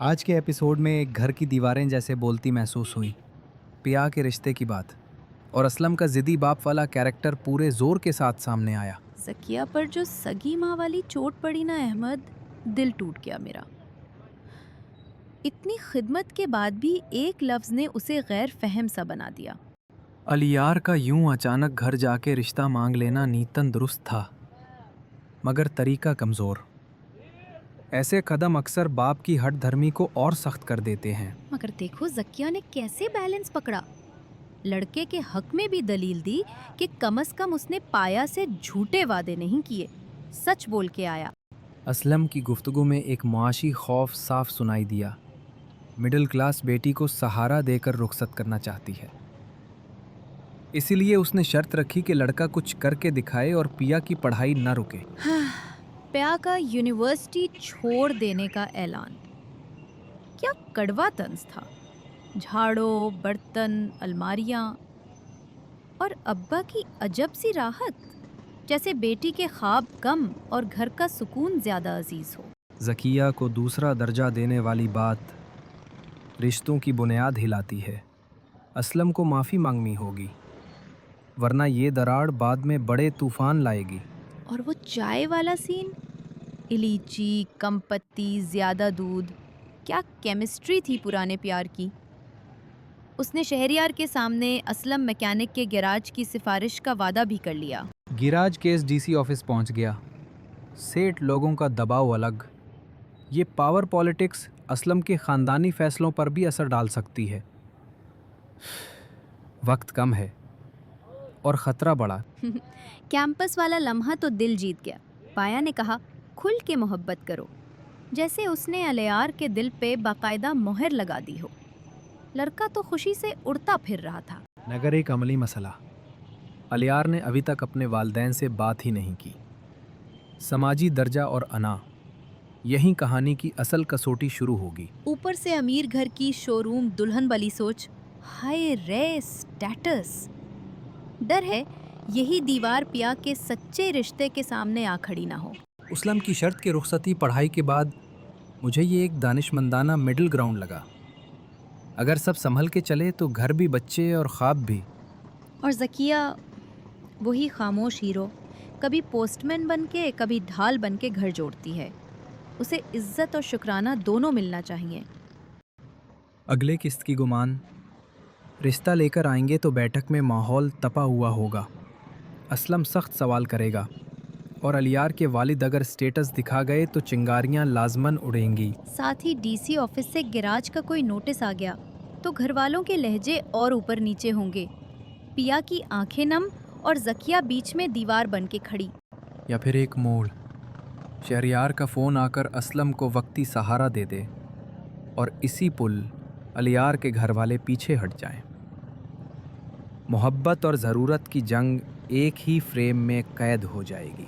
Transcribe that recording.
आज के एपिसोड में एक घर की दीवारें जैसे बोलती महसूस हुई। पिया के रिश्ते की बात और असलम का जिद्दी बाप वाला कैरेक्टर पूरे जोर के साथ सामने आया। ज़किया पर जो सगी माँ वाली चोट पड़ी ना अहमद, दिल टूट गया मेरा। इतनी खिदमत के बाद भी एक लफ्ज़ ने उसे गैर फहम सा बना दिया। अलियार का यूं अचानक घर जाके रिश्ता मांग लेना नीतन दुरुस्त था, मगर तरीका कमज़ोर। ऐसे कदम अक्सर बाप की हठ धर्मी को और सख्त कर देते हैं। मगर देखो ज़किया ने कैसे बैलेंस पकड़ा। लड़के के हक में भी दलील दी कि कम से कम उसने पाया से झूठे वादे नहीं किए, सच बोल के आया। असलम की गुफ्तगू में एक मुआशी खौफ साफ सुनाई दिया। मिडिल क्लास बेटी को सहारा देकर रुखसत करना चाहती है, इसीलिए उसने शर्त रखी कि लड़का कुछ करके दिखाए और पिया की पढ़ाई न रुके। प्या का यूनिवर्सिटी छोड़ देने का ऐलान, क्या कड़वा तंज था। झाड़ो, बर्तन, अलमारियाँ और अब्बा की अजब सी राहत, जैसे बेटी के ख्वाब कम और घर का सुकून ज्यादा अजीज हो। ज़किया को दूसरा दर्जा देने वाली बात रिश्तों की बुनियाद हिलाती है। असलम को माफ़ी मांगनी होगी, वरना ये दरार बाद में बड़े तूफान लाएगी। और वो चाय वाला सीन, इलीची, कम पत्ती, ज्यादा दूध, क्या केमिस्ट्री थी पुराने प्यार की। उसने शहरियार के सामने असलम मैकेनिक के गैराज की सिफारिश का वादा भी कर लिया। गिराज केस डीसी ऑफिस पहुंच गया। सेठ लोगों का दबाव अलग। ये पावर पॉलिटिक्स असलम के ख़ानदानी फैसलों पर भी असर डाल सकती है। वक्त कम है और ख़तरा बड़ा। कैंपस वाला लम्हा तो दिल जीत गया। पाया ने कहा, खुल के मोहब्बत करो, जैसे उसने अलियार के दिल पे बाकायदा मोहर लगा दी हो। लड़का तो खुशी से उड़ता फिर रहा था। नगर एक अमली मसला। अलियार ने अभी तक अपने वालदैन से बात ही नहीं की। समाजी दर्जा और अना, यही कहानी की असल कसौटी शुरू होगी। ऊपर से अमीर घर की शोरूम दुल्हन वाली सोच, हाय रे स्टेटस। डर है यही दीवार पिया के सच्चे रिश्ते के सामने आ खड़ी ना हो। असलम की शर्त के रुखसती पढ़ाई के बाद मुझे ये एक दानिशमंदाना मिडिल ग्राउंड लगा। अगर सब संभल के चले तो घर भी, बच्चे और ख्वाब भी। और ज़किया, वही खामोश हीरो, कभी पोस्टमैन बन के कभी ढाल बन के घर जोड़ती है। उसे इज्जत और शुक्राना दोनों मिलना चाहिए। अगले किस्त की गुमान रिश्ता लेकर आएंगे तो बैठक में माहौल तपा हुआ होगा। असलम सख्त सवाल करेगा और अलियार के वालिद अगर स्टेटस दिखा गए तो चिंगारियां लाजमन उड़ेंगी। साथ ही डीसी ऑफिस से गैराज का कोई नोटिस आ गया तो घर वालों के लहजे और ऊपर नीचे होंगे। पिया की आंखें नम और ज़किया बीच में दीवार बन के खड़ी। या फिर एक मोड़, शहरियार का फ़ोन आकर असलम को वक्ती सहारा दे दे और इसी पुल अलियार के घर वाले पीछे हट जाएं। मोहब्बत और ज़रूरत की जंग एक ही फ्रेम में कैद हो जाएगी।